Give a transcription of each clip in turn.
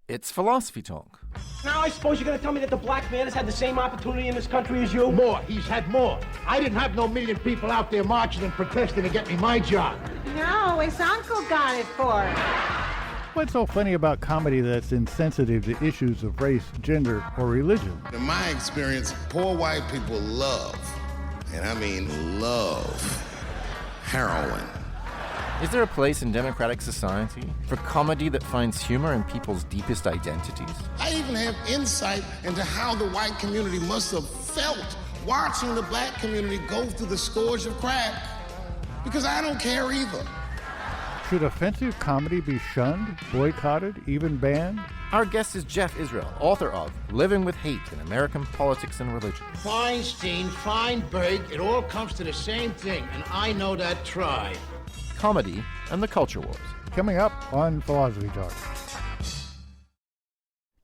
It's Philosophy Talk. Now I suppose you're going to tell me that the black man has had the same opportunity in this country as you? More. He's had more. I didn't have no million people out there marching and protesting to get me my job. No, his uncle got it for him. What's so funny about comedy that's insensitive to issues of race, gender, or religion? In my experience, poor white people love, and I mean love, heroin. Is there a place in democratic society for comedy that finds humor in people's deepest identities? I even have insight into how the white community must have felt watching the black community go through the scourge of crack, because I don't care either. Should offensive comedy be shunned, boycotted, even banned? Our guest is Jeff Israel, author of Living with Hate in American Politics and Religion. Feinstein, Feinberg, it all comes to the same thing, and I know that tribe. Comedy and the Culture Wars. Coming up on Philosophy Talk.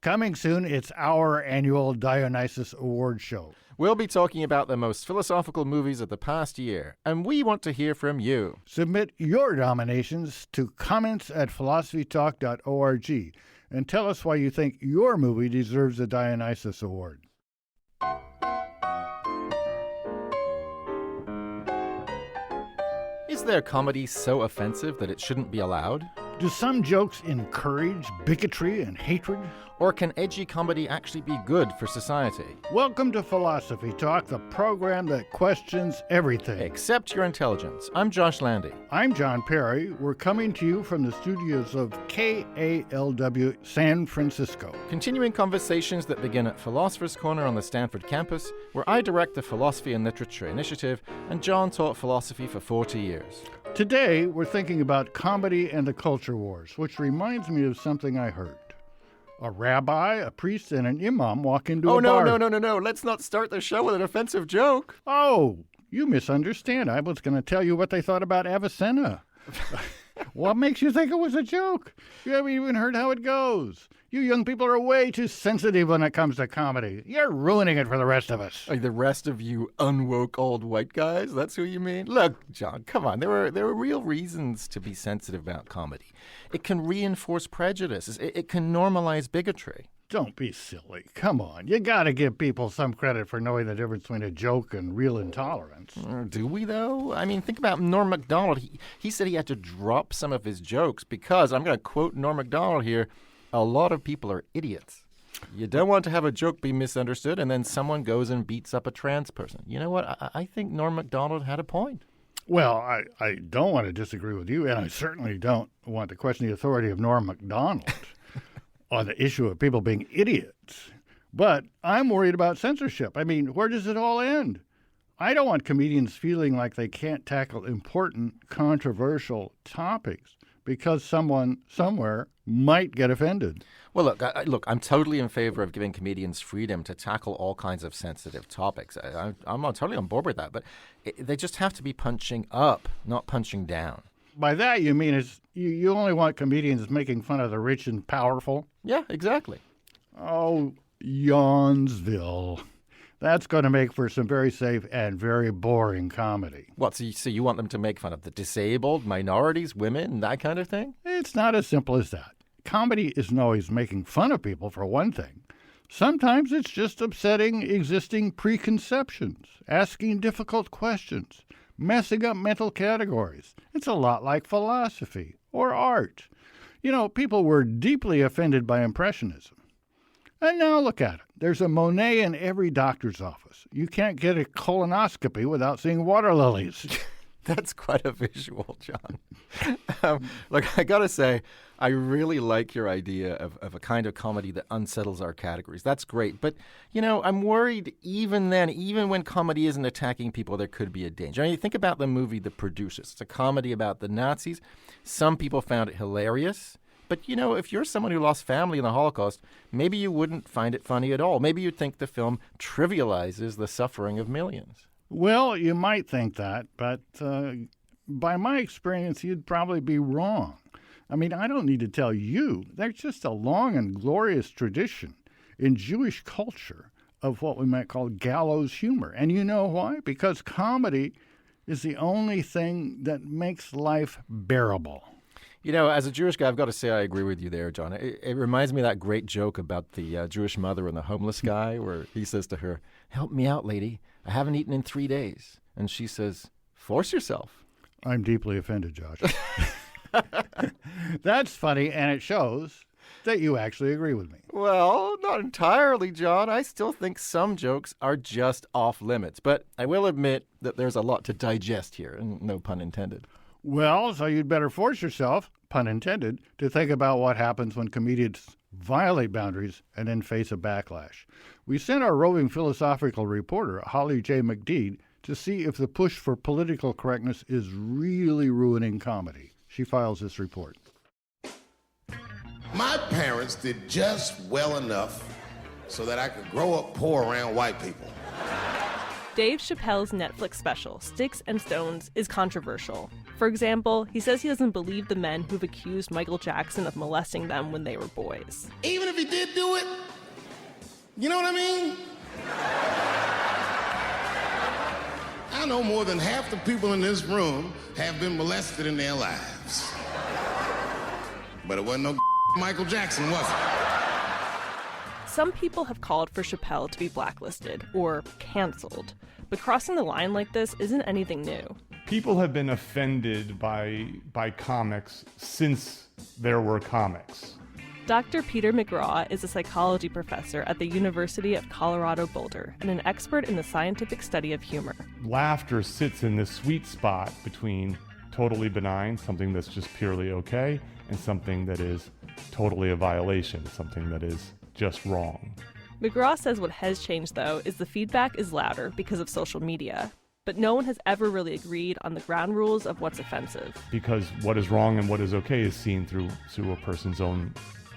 Coming soon, it's our annual Dionysus Award Show. We'll be talking about the most philosophical movies of the past year, and we want to hear from you. Submit your nominations to comments@philosophytalk.org and tell us why you think your movie deserves a Dionysus Award. Is there comedy so offensive that it shouldn't be allowed? Do some jokes encourage bigotry and hatred? Or can edgy comedy actually be good for society? Welcome to Philosophy Talk, the program that questions everything. Except your intelligence. I'm Josh Landy. I'm John Perry. We're coming to you from the studios of KALW San Francisco. Continuing conversations that begin at Philosopher's Corner on the Stanford campus, where I direct the Philosophy and Literature Initiative, and John taught philosophy for 40 years. Today, we're thinking about comedy and the culture wars, which reminds me of something I heard. A rabbi, a priest, and an imam walk into a bar. No. Let's not start the show with an offensive joke. Oh, you misunderstand. I was going to tell you what they thought about Avicenna. What makes you think it was a joke? You haven't even heard how it goes. You young people are way too sensitive when it comes to comedy. You're ruining it for the rest of us. Like the rest of you unwoke old white guys? That's who you mean? Look, John, come on. There are real reasons to be sensitive about comedy. It can reinforce prejudice. It can normalize bigotry. Don't be silly. Come on. You got to give people some credit for knowing the difference between a joke and real intolerance. Do we, though? I mean, think about Norm Macdonald. He said he had to drop some of his jokes because, I'm going to quote Norm Macdonald here, a lot of people are idiots. You don't want to have a joke be misunderstood and then someone goes and beats up a trans person. You know what? I think Norm Macdonald had a point. Well, I don't want to disagree with you, and I certainly don't want to question the authority of Norm Macdonald on the issue of people being idiots. But I'm worried about censorship. I mean, where does it all end? I don't want comedians feeling like they can't tackle important, controversial topics because someone somewhere might get offended. Well, look, I'm totally in favor of giving comedians freedom to tackle all kinds of sensitive topics. I'm totally on board with that, but they just have to be punching up, not punching down. By that, you mean you only want comedians making fun of the rich and powerful? Yeah, exactly. Oh, Yawnsville. That's going to make for some very safe and very boring comedy. What, so you want them to make fun of the disabled, minorities, women, that kind of thing? It's not as simple as that. Comedy isn't always making fun of people, for one thing. Sometimes it's just upsetting existing preconceptions, asking difficult questions, messing up mental categories. It's a lot like philosophy or art. You know, people were deeply offended by Impressionism. And now look at it. There's a Monet in every doctor's office. You can't get a colonoscopy without seeing water lilies. That's quite a visual, John. Look, I got to say, I really like your idea of a kind of comedy that unsettles our categories. That's great. But, you know, I'm worried even then, even when comedy isn't attacking people, there could be a danger. I mean, think about the movie The Producers. It's a comedy about the Nazis. Some people found it hilarious. But, you know, if you're someone who lost family in the Holocaust, maybe you wouldn't find it funny at all. Maybe you'd think the film trivializes the suffering of millions. Well, you might think that, but by my experience, you'd probably be wrong. I mean, I don't need to tell you. There's just a long and glorious tradition in Jewish culture of what we might call gallows humor. And you know why? Because comedy is the only thing that makes life bearable. You know, as a Jewish guy, I've got to say I agree with you there, John. It reminds me of that great joke about the Jewish mother and the homeless guy where he says to her, "Help me out, lady. I haven't eaten in 3 days." And she says, "Force yourself." I'm deeply offended, Josh. That's funny, and it shows that you actually agree with me. Well, not entirely, John. I still think some jokes are just off limits. But I will admit that there's a lot to digest here, and no pun intended. Well, so you'd better force yourself, pun intended, to think about what happens when comedians violate boundaries and then face a backlash. We sent our roving philosophical reporter, Holly J. McDeed, to see if the push for political correctness is really ruining comedy. She files this report. My parents did just well enough so that I could grow up poor around white people. Dave Chappelle's Netflix special, Sticks and Stones, is controversial. For example, he says he doesn't believe the men who've accused Michael Jackson of molesting them when they were boys. Even if he did do it, you know what I mean? I know more than half the people in this room have been molested in their lives. But it wasn't no Michael Jackson, was it? Some people have called for Chappelle to be blacklisted, or canceled. But crossing the line like this isn't anything new. People have been offended by comics since there were comics. Dr. Peter McGraw is a psychology professor at the University of Colorado Boulder and an expert in the scientific study of humor. Laughter sits in this sweet spot between totally benign, something that's just purely okay, and something that is totally a violation, something that is just wrong. McGraw says what has changed, though, is the feedback is louder because of social media. But no one has ever really agreed on the ground rules of what's offensive. Because what is wrong and what is okay is seen through a person's own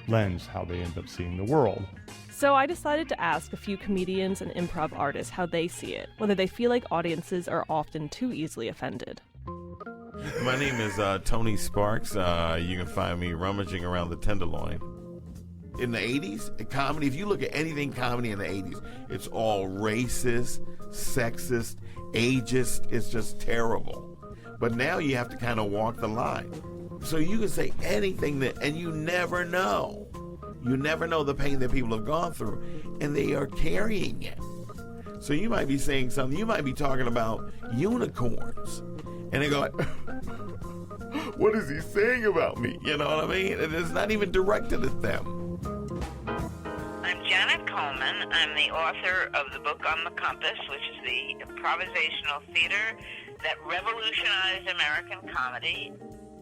lens, how they end up seeing the world. So I decided to ask a few comedians and improv artists how they see it, whether they feel like audiences are often too easily offended. My name is Tony Sparks. You can find me rummaging around the Tenderloin. In the 80s, in comedy, if you look at anything comedy in the 80s, it's all racist, sexist, ageist. It's just terrible. But now you have to kind of walk the line. So you can say anything and you never know. You never know the pain that people have gone through, and they are carrying it. So you might be saying something, you might be talking about unicorns, and they go like, what is he saying about me? You know what I mean? And it's not even directed at them. I'm Janet Coleman. I'm the author of the book On the Compass, which is the improvisational theater that revolutionized American comedy.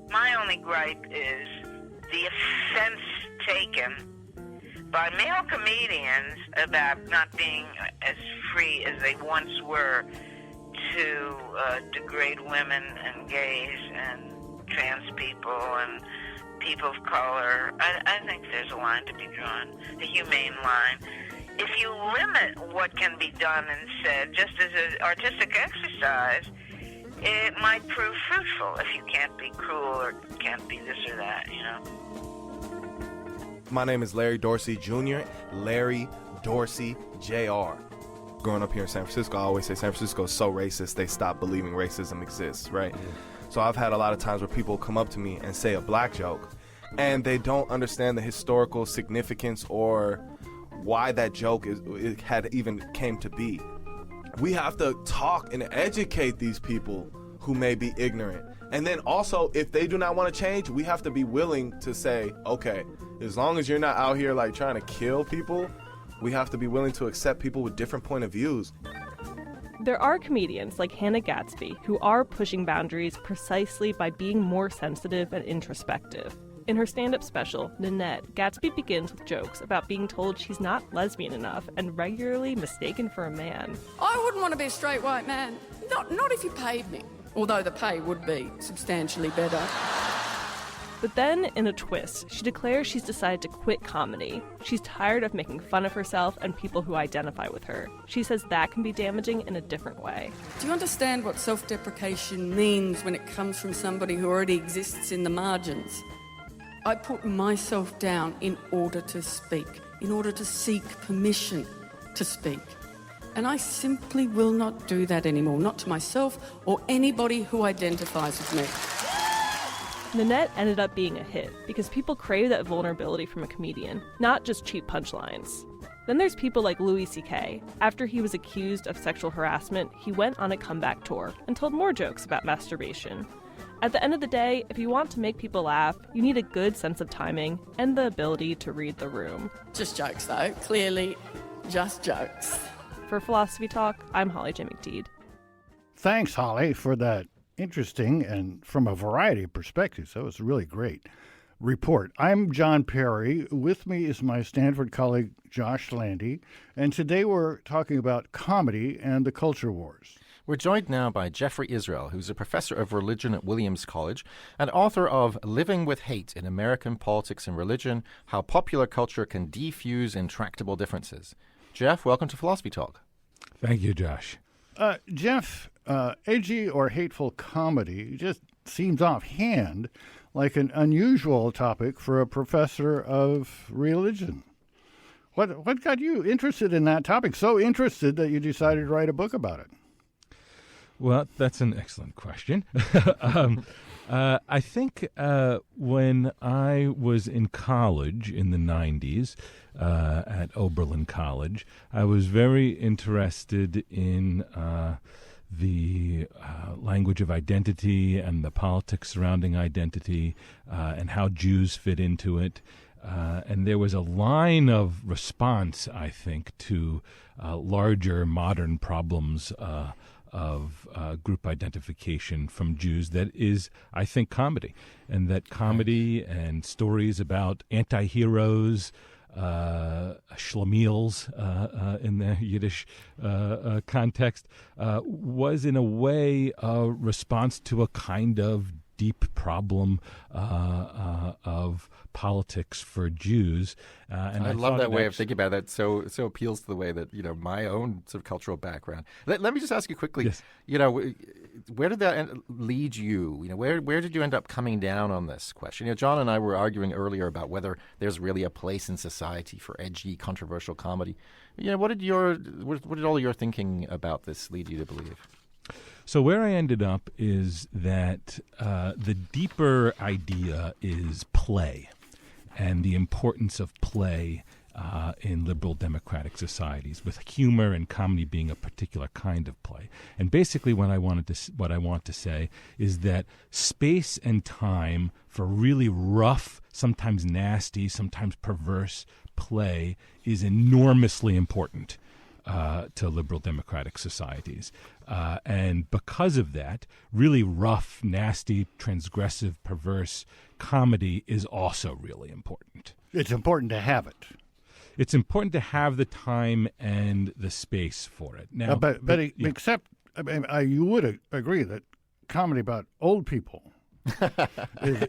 My only gripe is the offense taken by male comedians about not being as free as they once were to degrade women and gays and trans people and people of color. I think there's a line to be drawn, a humane line. If you limit what can be done and said just as an artistic exercise, it might prove fruitful if you can't be cruel or can't be this or that, you know. My name is Larry Dorsey Jr., Larry Dorsey Jr. Growing up here in San Francisco, I always say San Francisco is so racist, they stopped believing racism exists, right? Yeah. So I've had a lot of times where people come up to me and say a black joke, and they don't understand the historical significance or why that joke had even came to be. We have to talk and educate these people who may be ignorant. And then also, if they do not want to change, we have to be willing to say, okay, as long as you're not out here like trying to kill people, we have to be willing to accept people with different point of views. There are comedians like Hannah Gadsby who are pushing boundaries precisely by being more sensitive and introspective. In her stand-up special, Nanette, Gadsby begins with jokes about being told she's not lesbian enough and regularly mistaken for a man. I wouldn't want to be a straight white man. Not if you paid me. Although the pay would be substantially better. But then, in a twist, she declares she's decided to quit comedy. She's tired of making fun of herself and people who identify with her. She says that can be damaging in a different way. Do you understand what self-deprecation means when it comes from somebody who already exists in the margins? I put myself down in order to speak, in order to seek permission to speak. And I simply will not do that anymore, not to myself or anybody who identifies with me. Nanette ended up being a hit because people crave that vulnerability from a comedian, not just cheap punchlines. Then there's people like Louis C.K. After he was accused of sexual harassment, he went on a comeback tour and told more jokes about masturbation. At the end of the day, if you want to make people laugh, you need a good sense of timing and the ability to read the room. Just jokes, though. Clearly, just jokes. For Philosophy Talk, I'm Holly J. McTeed. Thanks, Holly, for that interesting and from a variety of perspectives. That was really great report. I'm John Perry. With me is my Stanford colleague, Josh Landy. And today we're talking about comedy and the culture wars. We're joined now by Jeffrey Israel, who's a professor of religion at Williams College and author of Living with Hate in American Politics and Religion, How Popular Culture Can Defuse Intractable Differences. Jeff, welcome to Philosophy Talk. Thank you, Josh. Jeff, edgy or hateful comedy just seems offhand like an unusual topic for a professor of religion. What got you interested in that topic? So interested that you decided to write a book about it? Well, that's an excellent question. I think when I was in college in the 90s at Oberlin College, I was very interested in the language of identity and the politics surrounding identity and how Jews fit into it. And there was a line of response, I think, to larger modern problems of group identification from Jews that is, I think, comedy. And that comedy and stories about anti-heroes, schlemiels in the Yiddish context, was in a way a response to a kind of deep problem of politics for Jews. And I love that way of thinking about it. So appeals to the way that, my own sort of cultural background. Let me just ask you quickly, yes. Where did that lead you? Where did you end up coming down on this question? John and I were arguing earlier about whether there's really a place in society for edgy, controversial comedy. What did all your thinking about this lead you to believe? So where I ended up is that the deeper idea is play and the importance of play in liberal democratic societies, with humor and comedy being a particular kind of play. And basically what I want to say is that space and time for really rough, sometimes nasty, sometimes perverse play is enormously important to liberal democratic societies. And because of that, really rough, nasty, transgressive, perverse comedy is also really important. It's important to have it. It's important to have the time and the space for it. Now, except you would agree that comedy about old people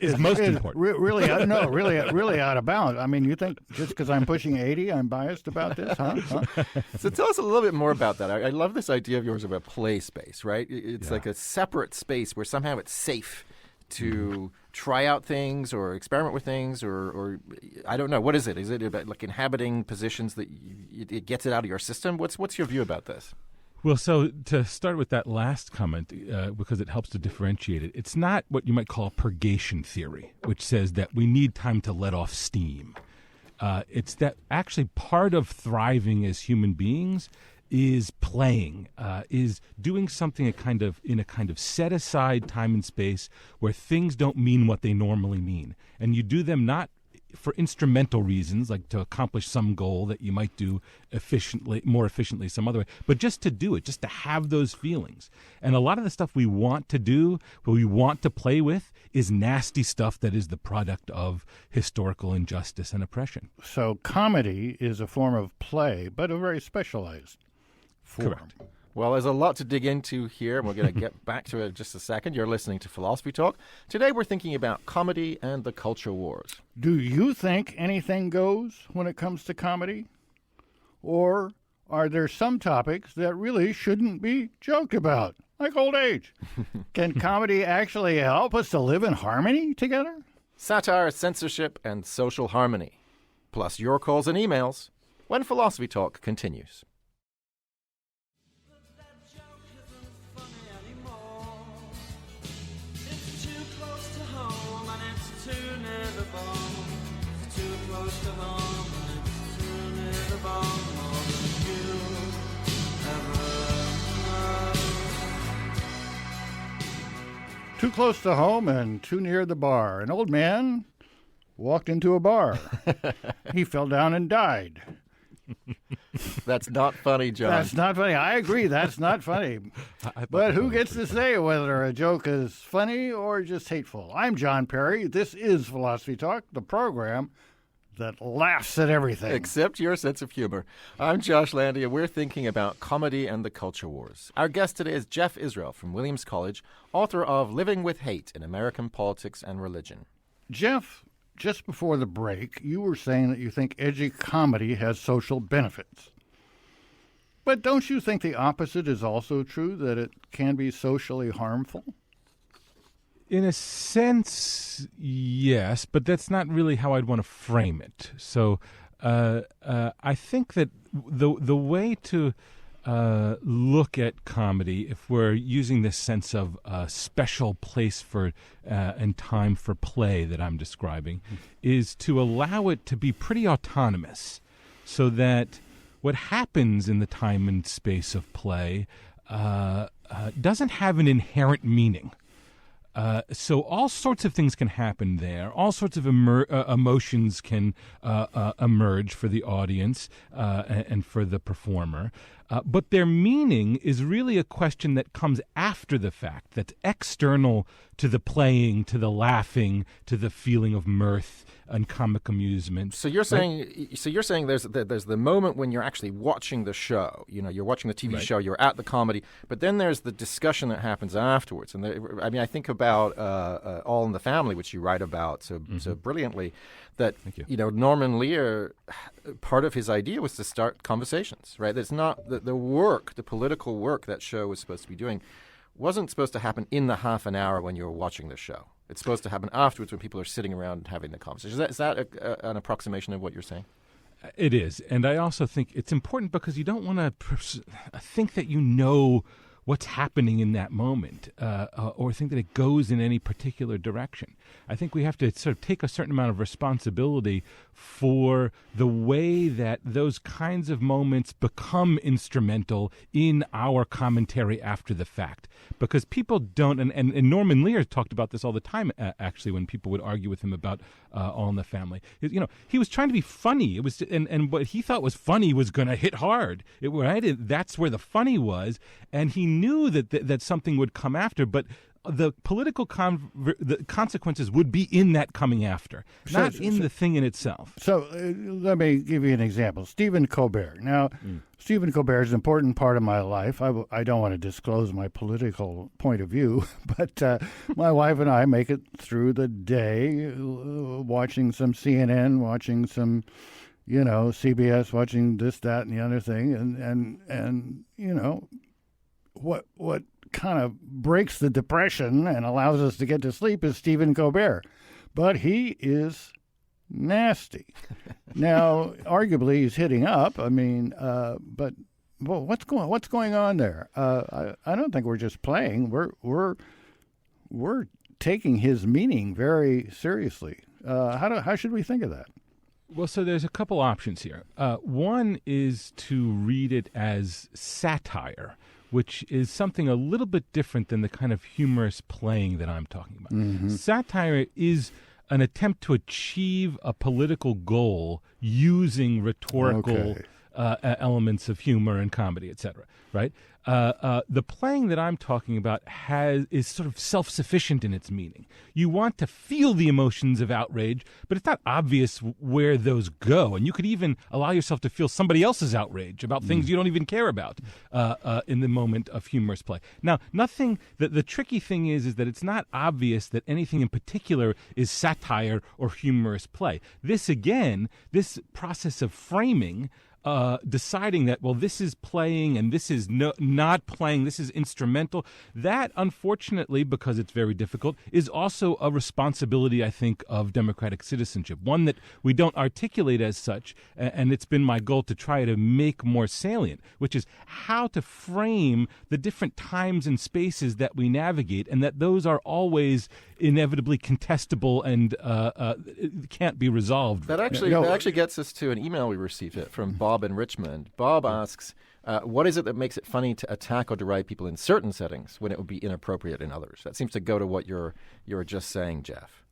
is most important. Really out of bounds. I mean, you think just because I'm pushing 80, I'm biased about this, huh? So tell us a little bit more about that. I love this idea of yours of a play space, right? It's like a separate space where somehow it's safe to try out things or experiment with things, or I don't know. What is it? Is it about like inhabiting positions that it gets it out of your system? What's your view about this? Well, so to start with that last comment, because it helps to differentiate it, it's not what you might call purgation theory, which says that we need time to let off steam. It's that actually part of thriving as human beings is playing, is doing something in a kind of set aside time and space where things don't mean what they normally mean. And you do them not for instrumental reasons, like to accomplish some goal that you might do more efficiently some other way, but just to do it, just to have those feelings. And a lot of the stuff we want to do, what we want to play with, is nasty stuff that is the product of historical injustice and oppression. So comedy is a form of play, but a very specialized form. Correct. Well, there's a lot to dig into here, and we're going to get back to it in just a second. You're listening to Philosophy Talk. Today we're thinking about comedy and the culture wars. Do you think anything goes when it comes to comedy? Or are there some topics that really shouldn't be joked about, like old age? Can comedy actually help us to live in harmony together? Satire, censorship, and social harmony. Plus your calls and emails when Philosophy Talk continues. Too close to home and too near the bar. An old man walked into a bar. He fell down and died. That's not funny, John. That's not funny. I agree. That's not funny. But who gets to say whether a joke is funny or just hateful? I'm John Perry. This is Philosophy Talk, the program that laughs at everything. Except your sense of humor. I'm Josh Landy, and we're thinking about comedy and the culture wars. Our guest today is Jeff Israel from Williams College, author of Living with Hate in American Politics and Religion. Jeff, just before the break, you were saying that you think edgy comedy has social benefits. But don't you think the opposite is also true, that it can be socially harmful? In a sense, yes, but that's not really how I'd want to frame it. So I think that the way to look at comedy, if we're using this sense of a special place for and time for play that I'm describing, is to allow it to be pretty autonomous, so that what happens in the time and space of play doesn't have an inherent meaning. So all sorts of things can happen there. All sorts of emotions can emerge for the audience and for the performer. But their meaning is really a question that comes after the fact, that's external to the playing, to the laughing, to the feeling of mirth and comic amusement. So you're saying, there's the moment when you're actually watching the show. You know, you're watching the TV show, you're at the comedy, but then there's the discussion that happens afterwards. And I think about All in the Family, which you write about so brilliantly. That Norman Lear, part of his idea was to start conversations. Right, it's not the work, the political work that show was supposed to be doing, wasn't supposed to happen in the half an hour when you're watching the show. It's supposed to happen afterwards when people are sitting around and having the conversation. Is that an approximation of what you're saying? It is. And I also think it's important because you don't want to think that you know what's happening in that moment or think that it goes in any particular direction. I think we have to sort of take a certain amount of responsibility for the way that those kinds of moments become instrumental in our commentary after the fact. Because people don't, and Norman Lear talked about this all the time, actually, when people would argue with him about All in the Family. He was trying to be funny. It was, and what he thought was funny was going to hit hard. That's where the funny was, and he knew that something would come after, but the political the consequences would be in that coming after, not in the thing in itself. So let me give you an example. Stephen Colbert. Now, Stephen Colbert is an important part of my life. I don't want to disclose my political point of view, but my wife and I make it through the day watching some CNN, watching some CBS, watching this, that, and the other thing, and what kind of breaks the depression and allows us to get to sleep is Stephen Colbert. But he is nasty. Now, arguably, he's hitting up. I mean, but what's going on there? I don't think we're just playing. We're taking his meaning very seriously. How should we think of that? Well, so there's a couple options here. One is to read it as satire, which is something a little bit different than the kind of humorous playing that I'm talking about. Mm-hmm. Satire is an attempt to achieve a political goal using rhetorical elements of humor and comedy, etc. Right? The playing that I'm talking about is sort of self-sufficient in its meaning. You want to feel the emotions of outrage, but it's not obvious where those go. And you could even allow yourself to feel somebody else's outrage about things you don't even care about in the moment of humorous play. Now, the tricky thing is that it's not obvious that anything in particular is satire or humorous play. This process of framing, deciding that, well, this is playing and this is not playing, this is instrumental, that, unfortunately, because it's very difficult, is also a responsibility, I think, of democratic citizenship, one that we don't articulate as such, and it's been my goal to try to make more salient, which is how to frame the different times and spaces that we navigate, and that those are always inevitably contestable and can't be resolved. That actually gets us to an email we received from Bob in Richmond. Bob asks, what is it that makes it funny attack or deride people in certain settings when it would be inappropriate in others. That seems to go to what you're just saying, Jeff.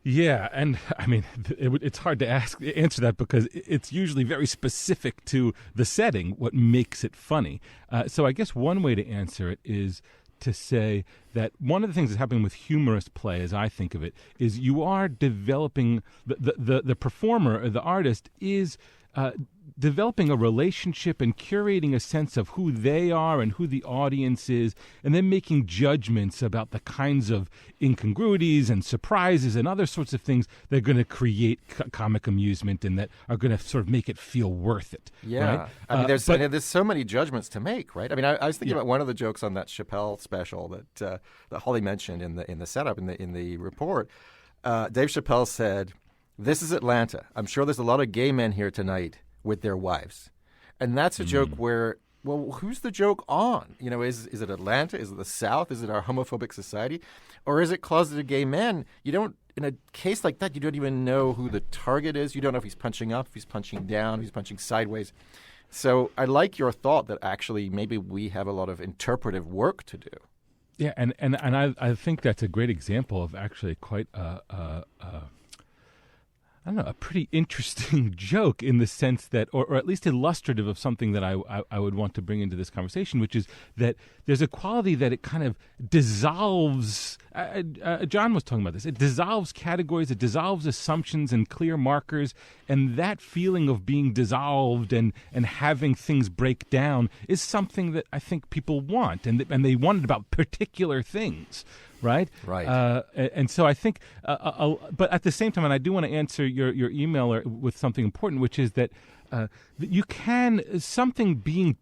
Yeah, and I mean, it's hard to answer that because it's usually very specific to the setting, what makes it funny. So I guess one way to answer it is to say that one of the things that's happening with humorous play, as I think of it, is you are developing, the performer or the artist is developing a relationship and curating a sense of who they are and who the audience is, and then making judgments about the kinds of incongruities and surprises and other sorts of things that are going to create comic amusement and that are going to sort of make it feel worth it. Yeah. Right? I mean, there's so many judgments to make, right? I mean, I was thinking about one of the jokes on that Chappelle special that Holly mentioned in the setup, in the report. Dave Chappelle said, "This is Atlanta. I'm sure there's a lot of gay men here tonight with their wives." And that's a joke where, well, who's the joke on? You know, is it Atlanta? Is it the South? Is it our homophobic society? Or is it closeted gay men? You don't, in a case like that, you don't even know who the target is. You don't know if he's punching up, if he's punching down, if he's punching sideways. So I like your thought that actually maybe we have a lot of interpretive work to do. Yeah, and I think that's a great example of actually quite I don't know, a pretty interesting joke in the sense that, or at least illustrative of something that I would want to bring into this conversation, which is that there's a quality that it kind of dissolves. John was talking about this. It dissolves categories, it dissolves assumptions and clear markers, and that feeling of being dissolved and having things break down is something that I think people want, and they want it about particular things. Right. And so I think, but at the same time, and I do want to answer your emailer with something important, which is that you can, something being,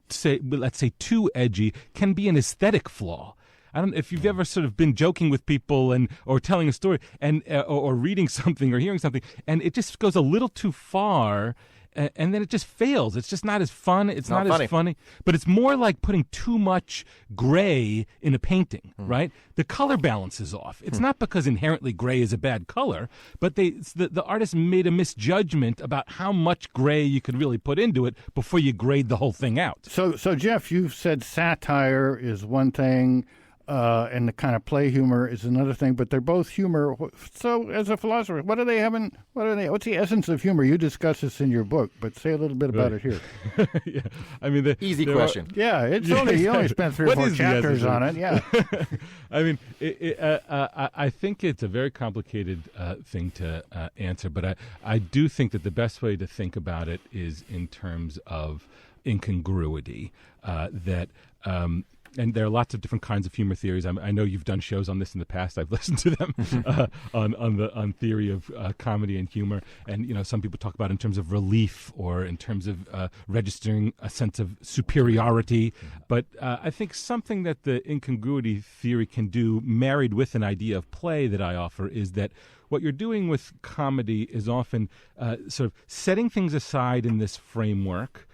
let's say, too edgy can be an aesthetic flaw. I don't know if you've ever sort of been joking with people or telling a story and or reading something or hearing something, and it just goes a little too far. And then it just fails. It's just not as fun. It's not as funny. But it's more like putting too much gray in a painting, right? The color balance is off. It's not because inherently gray is a bad color, but the artist made a misjudgment about how much gray you could really put into it before you grade the whole thing out. So Jeff, you've said satire is one thing, and the kind of play humor is another thing, but they're both humor. So, as a philosopher, what's the essence of humor? You discuss this in your book, but say a little bit about it here. Yeah. I mean, easy question. You only spent 3 or 4 chapters on it. Yeah. I mean, I think it's a very complicated thing to answer, but I do think that the best way to think about it is in terms of incongruity, and there are lots of different kinds of humor theories. I know you've done shows on this in the past. I've listened to them on theory of comedy and humor. And some people talk about it in terms of relief or in terms of registering a sense of superiority. But I think something that the incongruity theory can do, married with an idea of play that I offer, is that what you're doing with comedy is often sort of setting things aside in this framework.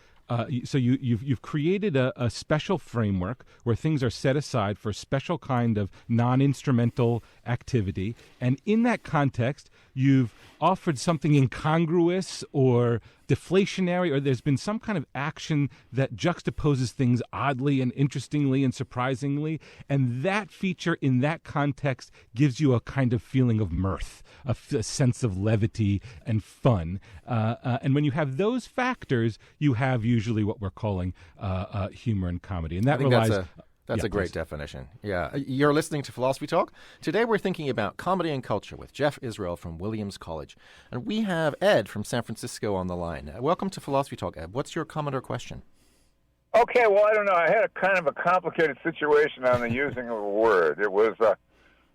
So you've created a special framework where things are set aside for a special kind of non-instrumental activity, and in that context, you've offered something incongruous or deflationary, or there's been some kind of action that juxtaposes things oddly and interestingly and surprisingly, and that feature in that context gives you a kind of feeling of mirth, a sense of levity and fun. And when you have those factors, you have usually what we're calling humor and comedy. And that relies... That's a great definition. Yeah. You're listening to Philosophy Talk. Today we're thinking about comedy and culture with Jeff Israel from Williams College. And we have Ed from San Francisco on the line. Welcome to Philosophy Talk, Ed. What's your comment or question? Okay, well, I don't know. I had a kind of a complicated situation on the using of a word. It was,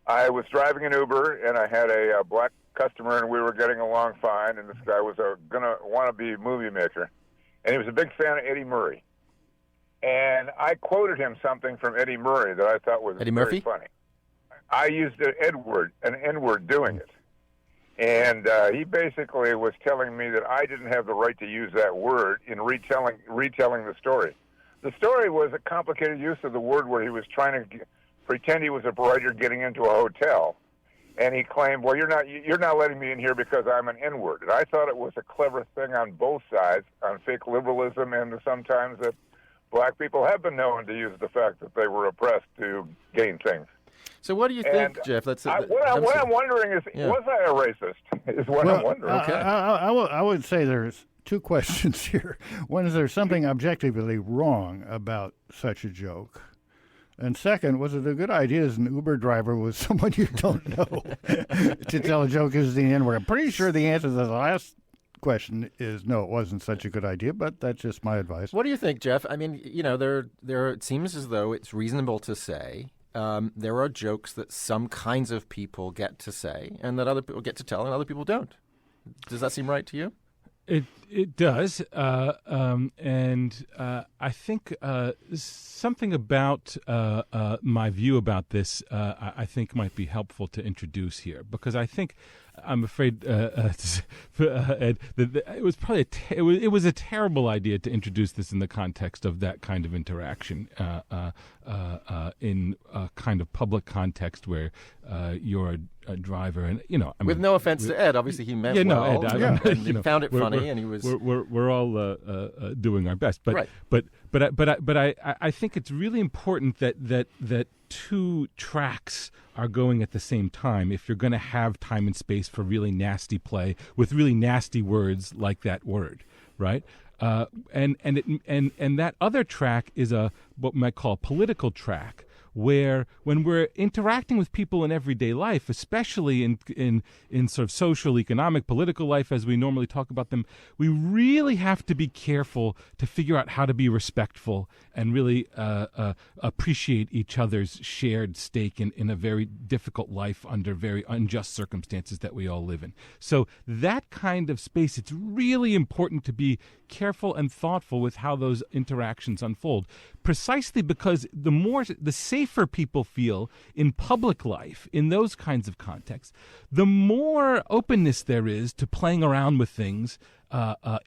I was driving an Uber, and I had a black customer, and we were getting along fine, and this guy was going to wannabe movie maker. And he was a big fan of Eddie Murray. And I quoted him something from Eddie Murray that I thought was very funny. I used an N-word doing it. And he basically was telling me that I didn't have the right to use that word in retelling the story. The story was a complicated use of the word where he was trying to pretend he was a writer getting into a hotel. And he claimed, well, you're not letting me in here because I'm an N-word. And I thought it was a clever thing on both sides, on fake liberalism and sometimes black people have been known to use the fact that they were oppressed to gain things. So what do you think, Jeff? What I'm wondering is, was I a racist? Is what I'm wondering. Okay. I would say there's two questions here. One, is there something objectively wrong about such a joke? And second, was it a good idea as an Uber driver with someone you don't know to tell a joke is the N-word? I'm pretty sure the answer to the last question is no, it wasn't such a good idea, but that's just my advice. What do you think, Jeff? I mean, there it seems as though it's reasonable to say there are jokes that some kinds of people get to say and that other people get to tell and other people don't. Does that seem right to you? It does, and I think something about my view about this I think might be helpful to introduce here, because I think I'm afraid Ed, that it was probably it was a terrible idea to introduce this in the context of that kind of interaction in a kind of public context where you're a driver, and with no offense to Ed, obviously he meant well. Ed, he found it funny, and he was. We're all doing our best, but right. but I think it's really important that two tracks are going at the same time if you're going to have time and space for really nasty play with really nasty words like that word, right? And that other track is what we might call a political track, where when we're interacting with people in everyday life, especially in sort of social, economic, political life as we normally talk about them, we really have to be careful to figure out how to be respectful and really appreciate each other's shared stake in a very difficult life under very unjust circumstances that we all live in. So that kind of space, it's really important to be careful and thoughtful with how those interactions unfold, precisely because the safer people feel in public life, in those kinds of contexts, the more openness there is to playing around with things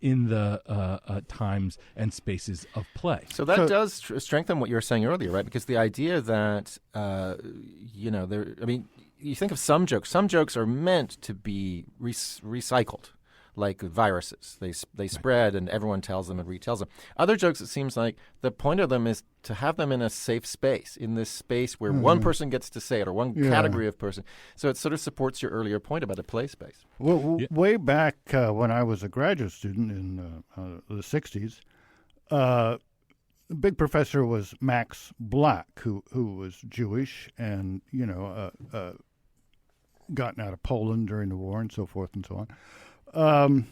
in the times and spaces of play. So that does strengthen what you were saying earlier, right? Because the idea that, you think of some jokes. Some jokes are meant to be recycled, like viruses. They spread and everyone tells them and retells them. Other jokes, it seems like the point of them is to have them in a safe space, in this space where one person gets to say it or one category of person. So it sort of supports your earlier point about a play space. Well, way back when I was a graduate student in the 60s, the big professor was Max Black, who was Jewish and, gotten out of Poland during the war and so forth and so on.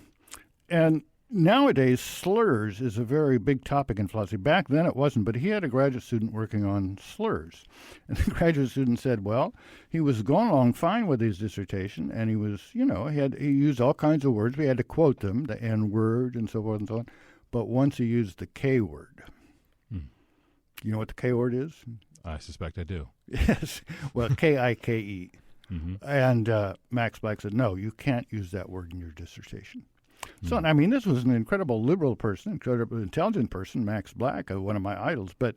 And nowadays, slurs is a very big topic in philosophy. Back then it wasn't, but he had a graduate student working on slurs. And the graduate student said, well, he was going along fine with his dissertation, and he was, he used all kinds of words. We had to quote them, the N-word and so forth and so on. But once he used the K-word. You know what the K-word is? I suspect I do. Yes. Well, K-I-K-E. And Max Black said, no, you can't use that word in your dissertation. So, I mean, this was an incredible liberal person, incredibly intelligent person, Max Black, one of my idols. But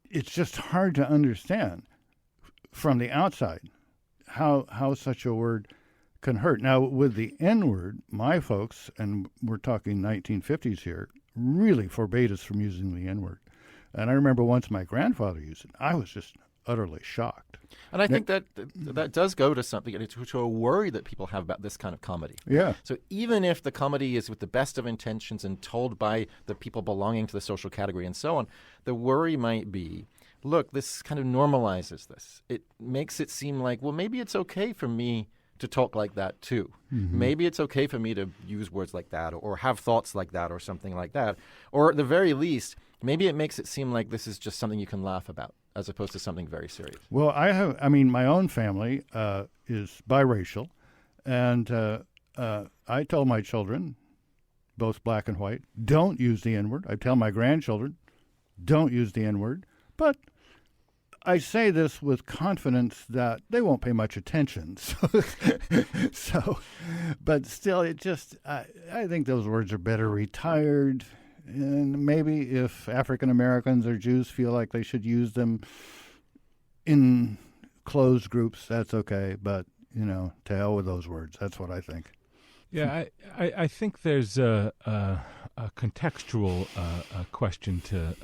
it's just hard to understand from the outside how such a word can hurt. Now, with the N-word, my folks, and we're talking 1950s here, really forbade us from using the N-word. And I remember once my grandfather used it. I was just utterly shocked. And I think that does go to something, to a worry that people have about this kind of comedy. Yeah. So even if the comedy is with the best of intentions and told by the people belonging to the social category and so on, the worry might be, look, this kind of normalizes this. It makes it seem like, well, maybe it's okay for me to talk like that too. Maybe it's okay for me to use words like that or have thoughts like that or something like that. Or at the very least, maybe it makes it seem like this is just something you can laugh about as opposed to something very serious. Well, my own family is biracial, and I tell my children, both black and white, don't use the N-word. I tell my grandchildren, don't use the N-word. But I say this with confidence that they won't pay much attention. But still, I think those words are better retired. And maybe if African Americans or Jews feel like they should use them in closed groups, that's okay. But, to hell with those words. That's what I think. Yeah, I think there's a contextual question to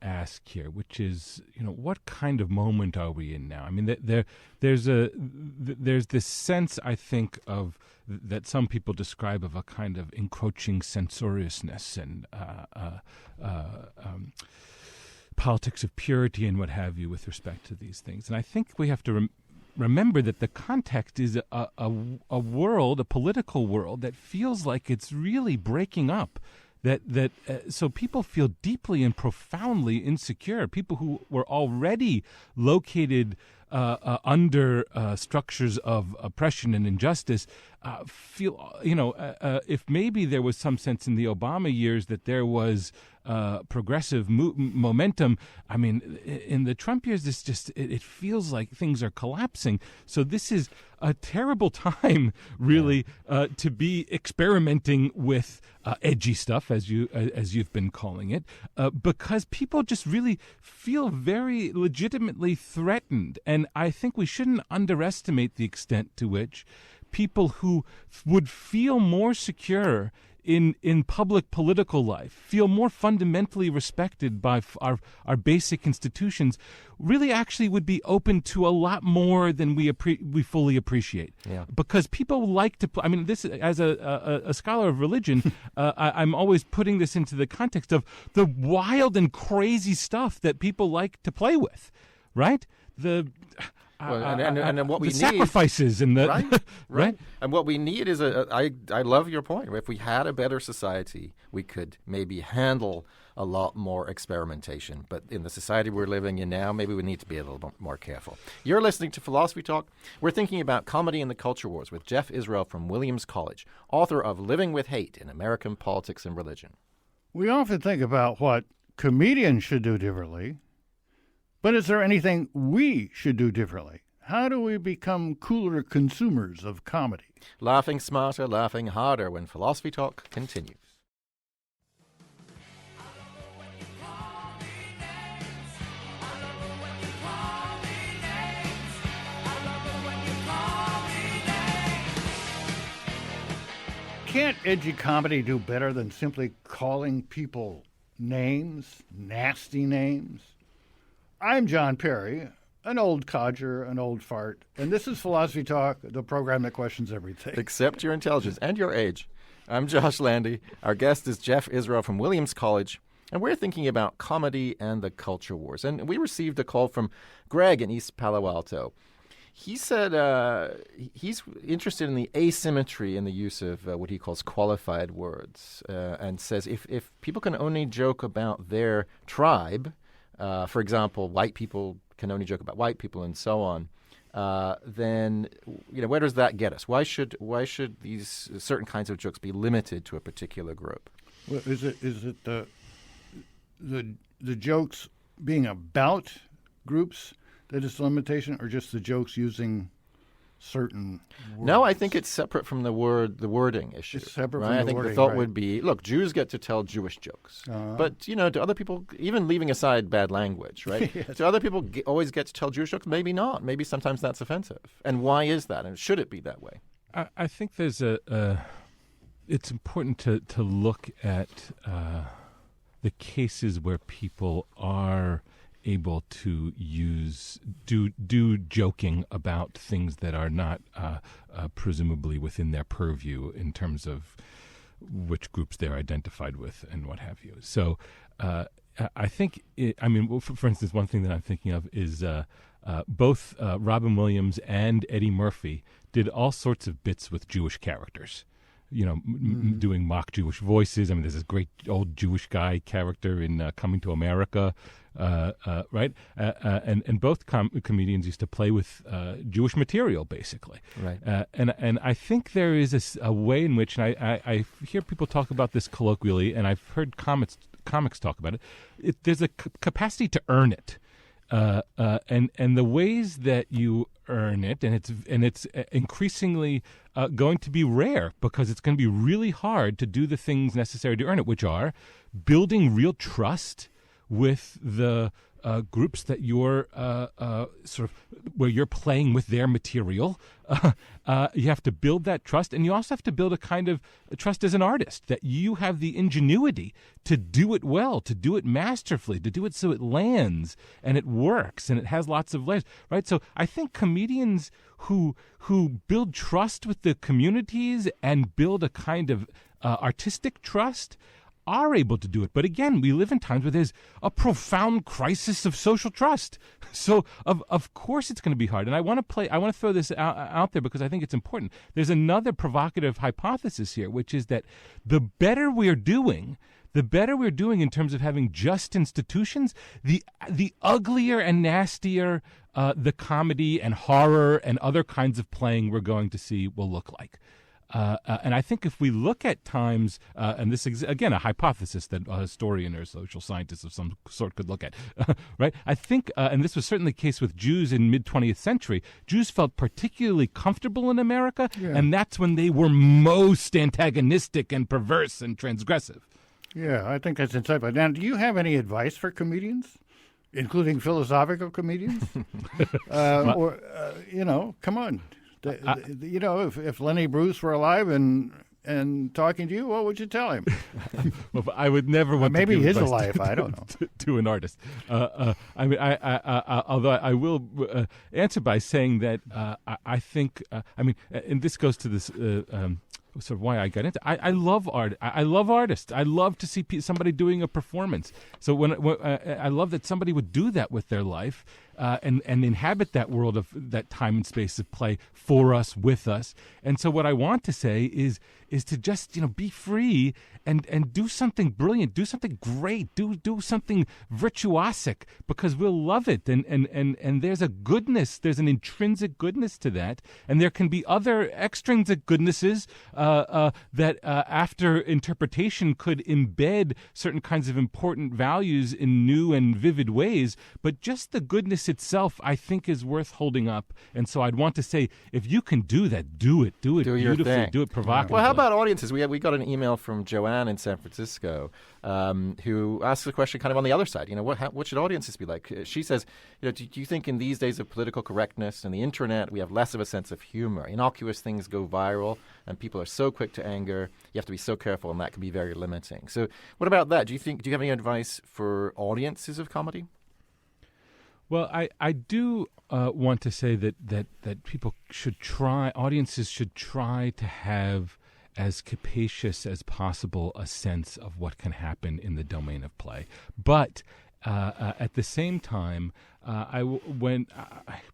ask here, which is, what kind of moment are we in now? I mean, there's this sense, I think, of that some people describe of a kind of encroaching censoriousness and politics of purity and what have you with respect to these things. And I think we have to remember that the context is a world, a political world, that feels like it's really breaking up. So people feel deeply and profoundly insecure. People who were already located under structures of oppression and injustice feel, if maybe there was some sense in the Obama years that there was progressive momentum. I mean, in the Trump years, it feels like things are collapsing. So this is a terrible time, really, to be experimenting with edgy stuff, as you've been calling it, because people just really feel very legitimately threatened. And I think we shouldn't underestimate the extent to which people who would feel more secure in public political life, feel more fundamentally respected by our basic institutions, really actually would be open to a lot more than we fully appreciate. Yeah. Because people like to. I mean, this as a scholar of religion, I'm always putting this into the context of the wild and crazy stuff that people like to play with, right? And what we need, sacrifices and the right. And what we need is I love your point. If we had a better society, we could maybe handle a lot more experimentation. But in the society we're living in now, maybe we need to be a little bit more careful. You're listening to Philosophy Talk. We're thinking about comedy and the culture wars with Jeff Israel from Williams College, author of Living with Hate in American Politics and Religion. We often think about what comedians should do differently. But is there anything we should do differently? How do we become cooler consumers of comedy? Laughing smarter, laughing harder when Philosophy Talk continues. Can't edgy comedy do better than simply calling people names, nasty names? I'm John Perry, an old codger, an old fart, and this is Philosophy Talk, the program that questions everything. Except your intelligence and your age. I'm Josh Landy. Our guest is Jeff Israel from Williams College, and we're thinking about comedy and the culture wars. And we received a call from Greg in East Palo Alto. He said he's interested in the asymmetry in the use of what he calls qualified words, and says if people can only joke about their tribe, for example, white people can only joke about white people and so on, then where does that get us? Why should these certain kinds of jokes be limited to a particular group? Well, is it the jokes being about groups that is the limitation, or just the jokes using certain words? No, I think it's separate from the wording issue. It's separate right? from the I think wording, the thought right. would be, look, Jews get to tell Jewish jokes. But, to other people, even leaving aside bad language, right? Yes. Do other people always get to tell Jewish jokes? Maybe not. Maybe sometimes that's offensive. And why is that? And should it be that way? I think there's it's important to look at the cases where people are able to do joking about things that are not presumably within their purview in terms of which groups they're identified with and what have you. So I think, for instance, one thing that I'm thinking of is both Robin Williams and Eddie Murphy did all sorts of bits with Jewish characters. Doing mock Jewish voices. I mean, there's this great old Jewish guy character in Coming to America, right? And both comedians used to play with Jewish material, basically. Right. And I think there is a way in which, and I hear people talk about this colloquially, and I've heard comics talk about it. There's a capacity to earn it. And the ways that you earn it, and it's increasingly going to be rare, because it's going to be really hard to do the things necessary to earn it, which are building real trust with the groups that you're sort of where you're playing with their material. You have to build that trust, and you also have to build a kind of trust as an artist that you have the ingenuity to do it well, to do it masterfully, to do it so it lands and it works and it has lots of layers, right? So I think comedians who build trust with the communities and build a kind of artistic trust are able to do it. But again, we live in times where there's a profound crisis of social trust. So of course it's going to be hard. And I want to throw this out there because I think it's important. There's another provocative hypothesis here, which is that the better we're doing in terms of having just institutions, the uglier and nastier the comedy and horror and other kinds of playing we're going to see will look like. And I think if we look at times, and this is, again, a hypothesis that a historian or a social scientist of some sort could look at, right? I think, and this was certainly the case with Jews in mid-20th century, Jews felt particularly comfortable in America, and that's when they were most antagonistic and perverse and transgressive. Yeah, I think that's insightful. Now, do you have any advice for comedians, including philosophical comedians? Come on. If Lenny Bruce were alive and talking to you, what would you tell him? Well, I would never want maybe to give he's advice alive. I don't know. to an artist. Although I will answer by saying that I think. And this goes to this. Sort of why I got into. I love art. I love artists. I love to see somebody doing a performance. So when I love that somebody would do that with their life and inhabit that world of that time and space of play for us, with us. And so what I want to say is to just be free and do something brilliant, do something great, do something virtuosic, because we'll love it. And there's a goodness, there's an intrinsic goodness to that, and there can be other extrinsic goodnesses that after interpretation could embed certain kinds of important values in new and vivid ways. But just the goodness itself, I think, is worth holding up. And so I'd want to say, if you can do that, do it beautifully, do it provocatively. Well, how about audiences? We got an email from Joanne in San Francisco who asks the question kind of on the other side. What should audiences be like? She says, do you think in these days of political correctness and the internet, we have less of a sense of humor? Innocuous things go viral, and people are so quick to anger. You have to be so careful, and that can be very limiting. So, what about that? Do you have any advice for audiences of comedy? Well, I do want to say that people should try, audiences should try to have as capacious as possible a sense of what can happen in the domain of play. But at the same time, I think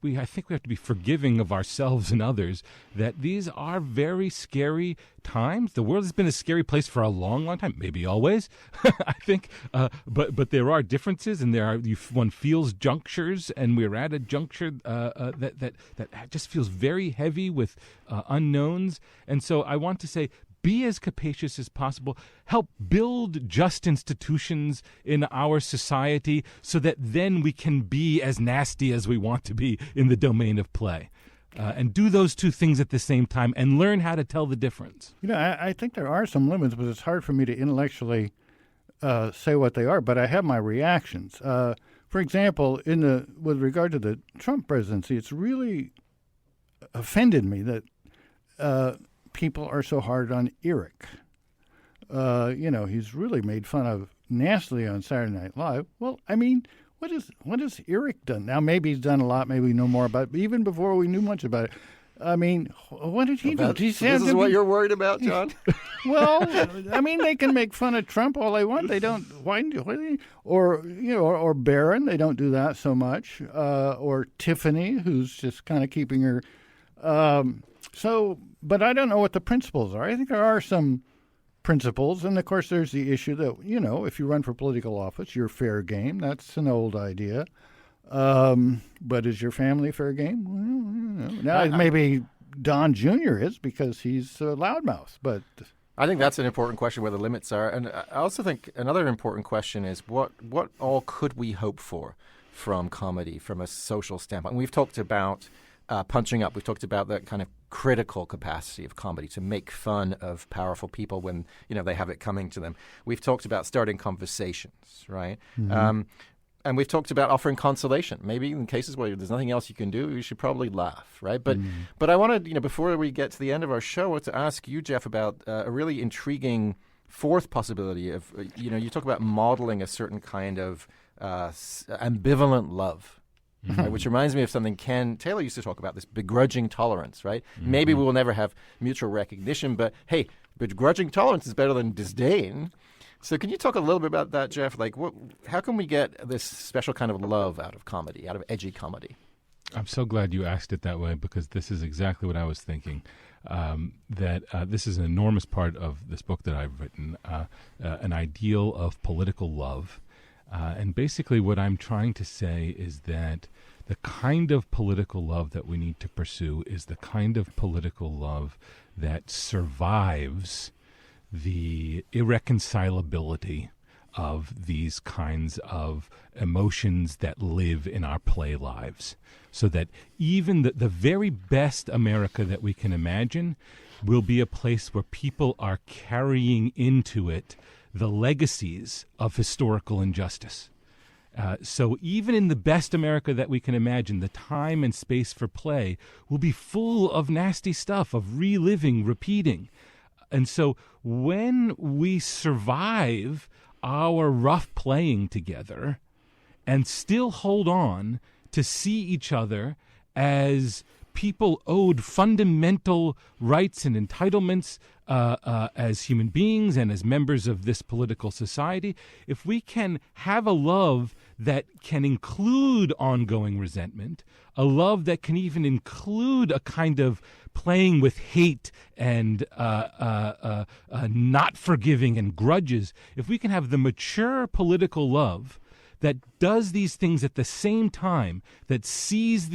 we have to be forgiving of ourselves and others that these are very scary times. The world has been a scary place for a long, long time, maybe always, I think. But there are differences, and one feels junctures, and we're at a juncture that just feels very heavy with unknowns. And so I want to say, be as capacious as possible. Help build just institutions in our society so that then we can be as nasty as we want to be in the domain of play. And do those two things at the same time and learn how to tell the difference. I think there are some limits, but it's hard for me to intellectually say what they are, but I have my reactions. For example, with regard to the Trump presidency, it's really offended me that people are so hard on Eric. He's really made fun of nastily on Saturday Night Live. Well, I mean, what has Eric done? Now, maybe he's done a lot. Maybe we know more about it. But even before we knew much about it, I mean, what did he do? This is what you're worried about, John? Well, I mean, they can make fun of Trump all they want. They don't. Or Barron. They don't do that so much. Or Tiffany, who's just kind of keeping her. But I don't know what the principles are. I think there are some principles, and of course there's the issue that, if you run for political office, you're fair game. That's an old idea. But is your family fair game? Well, now maybe Don Jr. is, because he's a loudmouth, but... I think that's an important question, where the limits are. And I also think another important question is what all could we hope for from comedy, from a social standpoint? And we've talked about punching up. We've talked about that kind of critical capacity of comedy to make fun of powerful people when they have it coming to them. We've talked about starting conversations, right? Mm-hmm. And we've talked about offering consolation. Maybe in cases where there's nothing else you can do, you should probably laugh, right? But I wanted, before we get to the end of our show, to ask you, Jeff, about a really intriguing fourth possibility of, you talk about modeling a certain kind of ambivalent love. Right, which reminds me of something Ken Taylor used to talk about, this begrudging tolerance, right? Maybe we will never have mutual recognition, but hey, begrudging tolerance is better than disdain. So can you talk a little bit about that, Jeff? Like, how can we get this special kind of love out of comedy, out of edgy comedy? I'm so glad you asked it that way, because this is exactly what I was thinking, that this is an enormous part of this book that I've written, an ideal of political love. And basically what I'm trying to say is that the kind of political love that we need to pursue is the kind of political love that survives the irreconcilability of these kinds of emotions that live in our play lives. So that even the very best America that we can imagine will be a place where people are carrying into it the legacies of historical injustice. So even in the best America that we can imagine, the time and space for play will be full of nasty stuff, of reliving, repeating. And so when we survive our rough playing together and still hold on to see each other as people owed fundamental rights and entitlements as human beings and as members of this political society, if we can have a love that can include ongoing resentment, a love that can even include a kind of playing with hate and not forgiving and grudges, if we can have the mature political love that does these things at the same time, that sees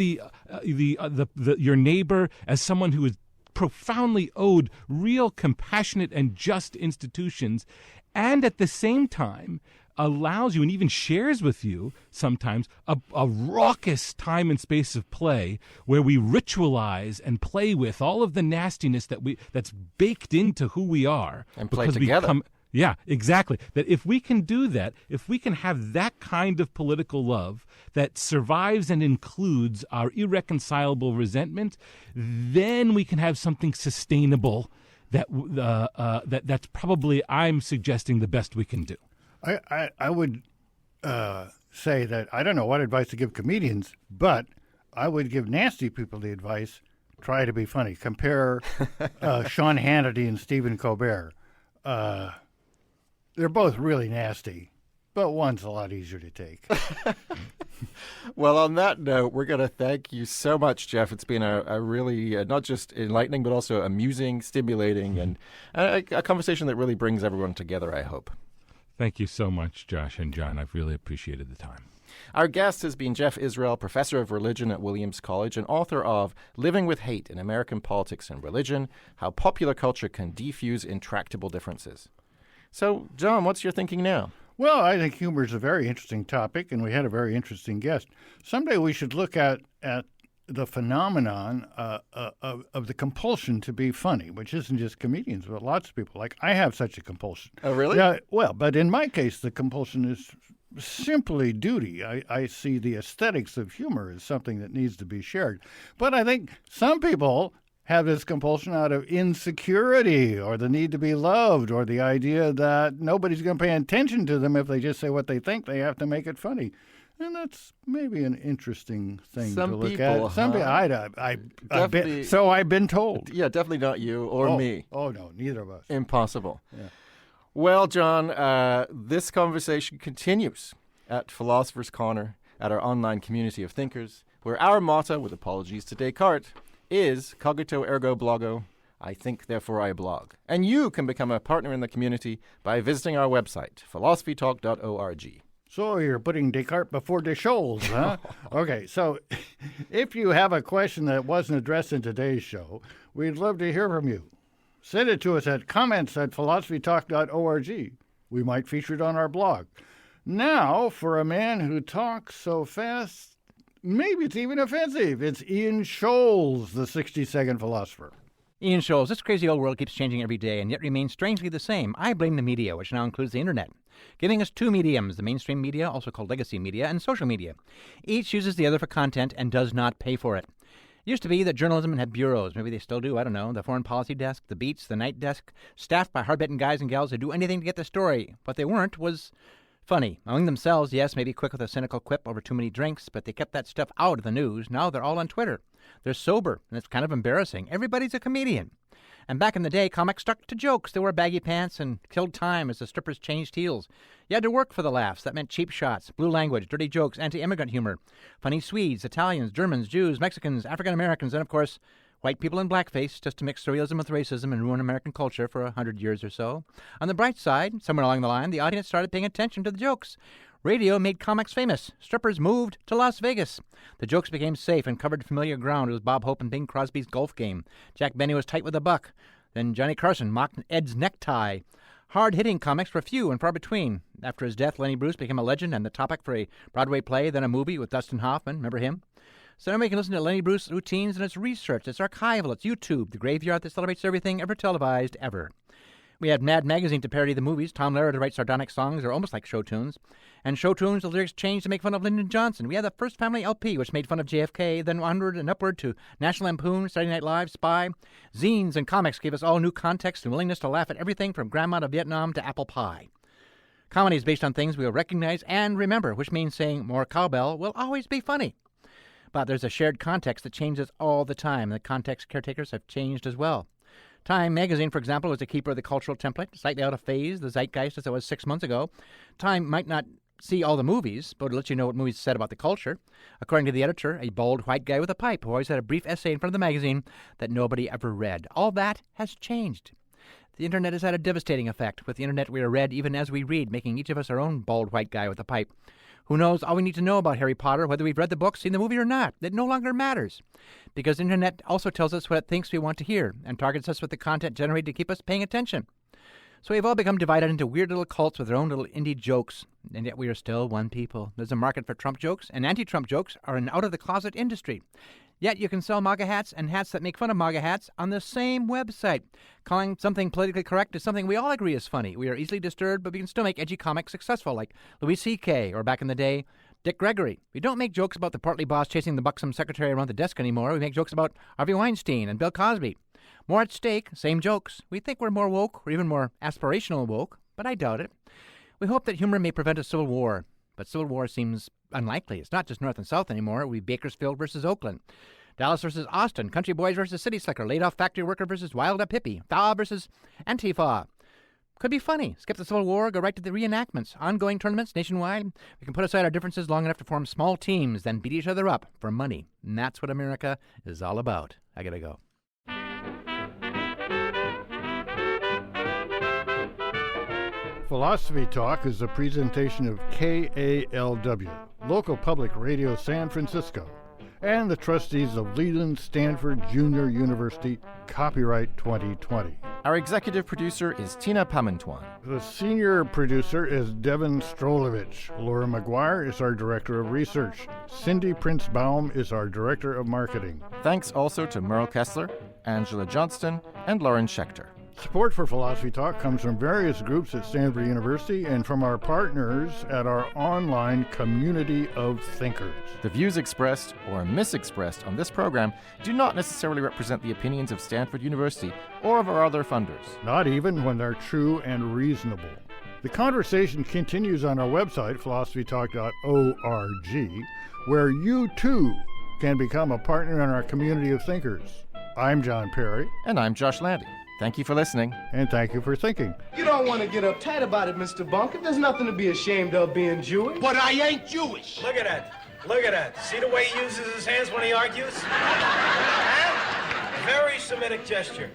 your neighbor as someone who is profoundly owed real compassionate and just institutions, and at the same time allows you and even shares with you sometimes a raucous time and space of play where we ritualize and play with all of the nastiness that's baked into who we are and play together. Yeah, exactly. That if we can do that, if we can have that kind of political love that survives and includes our irreconcilable resentment, then we can have something sustainable that's probably, I'm suggesting, the best we can do. I would say that I don't know what advice to give comedians, but I would give nasty people the advice, try to be funny. Compare Sean Hannity and Stephen Colbert. They're both really nasty, but one's a lot easier to take. Well, on that note, we're going to thank you so much, Jeff. It's been a really not just enlightening, but also amusing, stimulating, and a conversation that really brings everyone together, I hope. Thank you so much, Josh and John. I've really appreciated the time. Our guest has been Jeff Israel, professor of religion at Williams College and author of Living with Hate in American Politics and Religion, How Popular Culture Can Defuse Intractable Differences. So, John, what's your thinking now? Well, I think humor is a very interesting topic, and we had a very interesting guest. Someday we should look at the phenomenon of the compulsion to be funny, which isn't just comedians, but lots of people. Like, I have such a compulsion. Oh, really? Yeah. Well, but in my case, the compulsion is simply duty. I see the aesthetics of humor as something that needs to be shared. But I think some people have this compulsion out of insecurity or the need to be loved or the idea that nobody's going to pay attention to them if they just say what they think. They have to make it funny. And that's maybe an interesting thing to look at. Some people, so I've been told. Yeah, definitely not you or me. Oh, no, neither of us. Impossible. Yeah. Well, John, this conversation continues at Philosophers' Corner, at our online community of thinkers, where our motto, with apologies to Descartes, is cogito ergo blogo, I think, therefore I blog. And you can become a partner in the community by visiting our website, philosophytalk.org. So you're putting Descartes before Descholles, huh? Okay, so if you have a question that wasn't addressed in today's show, we'd love to hear from you. Send it to us at comments@philosophytalk.org. We might feature it on our blog. Now, for a man who talks so fast, maybe it's even offensive. It's Ian Scholes, the 60-second philosopher. Ian Scholes, this crazy old world keeps changing every day and yet remains strangely the same. I blame the media, which now includes the internet, giving us two mediums, the mainstream media, also called legacy media, and social media. Each uses the other for content and does not pay for it. It used to be that journalism had bureaus. Maybe they still do, I don't know. The foreign policy desk, the beats, the night desk, staffed by hard-bitten guys and gals who'd do anything to get the story. What they weren't was funny. Among themselves, yes, maybe quick with a cynical quip over too many drinks, but they kept that stuff out of the news. Now they're all on Twitter. They're sober, and it's kind of embarrassing. Everybody's a comedian. And back in the day, comics stuck to jokes. They wore baggy pants and killed time as the strippers changed heels. You had to work for the laughs. That meant cheap shots, blue language, dirty jokes, anti-immigrant humor, funny Swedes, Italians, Germans, Jews, Mexicans, African-Americans, and, of course, white people in blackface, just to mix surrealism with racism and ruin American culture for 100 years or so. On the bright side, somewhere along the line, the audience started paying attention to the jokes. Radio made comics famous. Strippers moved to Las Vegas. The jokes became safe and covered familiar ground. It was Bob Hope and Bing Crosby's golf game. Jack Benny was tight with a buck. Then Johnny Carson mocked Ed's necktie. Hard-hitting comics were few and far between. After his death, Lenny Bruce became a legend and the topic for a Broadway play, then a movie with Dustin Hoffman. Remember him? So now we can listen to Lenny Bruce routines and its research. It's archival. It's YouTube, the graveyard that celebrates everything ever televised, ever. We had Mad Magazine to parody the movies. Tom Lehrer to write sardonic songs or almost like show tunes. And show tunes, the lyrics changed to make fun of Lyndon Johnson. We had the First Family LP, which made fun of JFK, then onward and upward to National Lampoon, Saturday Night Live, Spy. Zines and comics gave us all new context and willingness to laugh at everything from Grandma to Vietnam to apple pie. Comedy is based on things we will recognize and remember, which means saying more cowbell will always be funny. But there's a shared context that changes all the time. The context caretakers have changed as well. Time magazine, for example, was a keeper of the cultural template, slightly out of phase, the zeitgeist as it was 6 months ago. Time might not see all the movies, but it'll let you know what movies said about the culture. According to the editor, a bald white guy with a pipe who always had a brief essay in front of the magazine that nobody ever read. All that has changed. The internet has had a devastating effect. With the internet, we are read even as we read, making each of us our own bald white guy with a pipe. Who knows all we need to know about Harry Potter, whether we've read the book, seen the movie or not. It no longer matters. Because the internet also tells us what it thinks we want to hear and targets us with the content generated to keep us paying attention. So we've all become divided into weird little cults with their own little indie jokes, and yet we are still one people. There's a market for Trump jokes, and anti-Trump jokes are an out-of-the-closet industry. Yet you can sell MAGA hats and hats that make fun of MAGA hats on the same website. Calling something politically correct is something we all agree is funny. We are easily disturbed, but we can still make edgy comics successful, like Louis C.K., or back in the day, Dick Gregory. We don't make jokes about the portly boss chasing the buxom secretary around the desk anymore. We make jokes about Harvey Weinstein and Bill Cosby. More at stake, same jokes. We think we're more woke, or even more aspirational woke, but I doubt it. We hope that humor may prevent a civil war, but civil war seems unlikely. It's not just North and South anymore. It will be Bakersfield versus Oakland, Dallas versus Austin, country boys versus city slicker, laid-off factory worker versus wild-up hippie, FA versus Antifa. Could be funny. Skip the Civil War, go right to the reenactments. Ongoing tournaments nationwide. We can put aside our differences long enough to form small teams, then beat each other up for money. And that's what America is all about. I gotta go. Philosophy Talk is a presentation of KALW, local public radio San Francisco, and the trustees of Leland Stanford Junior University, copyright 2020. Our executive producer is Tina Pamantuan. The senior producer is Devin Strolovich. Laura McGuire is our director of research. Cindy Prince-Baum is our director of marketing. Thanks also to Merle Kessler, Angela Johnston, and Lauren Schechter. Support for Philosophy Talk comes from various groups at Stanford University and from our partners at our online community of thinkers. The views expressed or misexpressed on this program do not necessarily represent the opinions of Stanford University or of our other funders. Not even when they're true and reasonable. The conversation continues on our website, philosophytalk.org, where you too can become a partner in our community of thinkers. I'm John Perry. And I'm Josh Landy. Thank you for listening. And thank you for thinking. You don't want to get uptight about it, Mr. Bunker. There's nothing to be ashamed of being Jewish. But I ain't Jewish. Look at that. Look at that. See the way he uses his hands when he argues? Huh? Very Semitic gesture.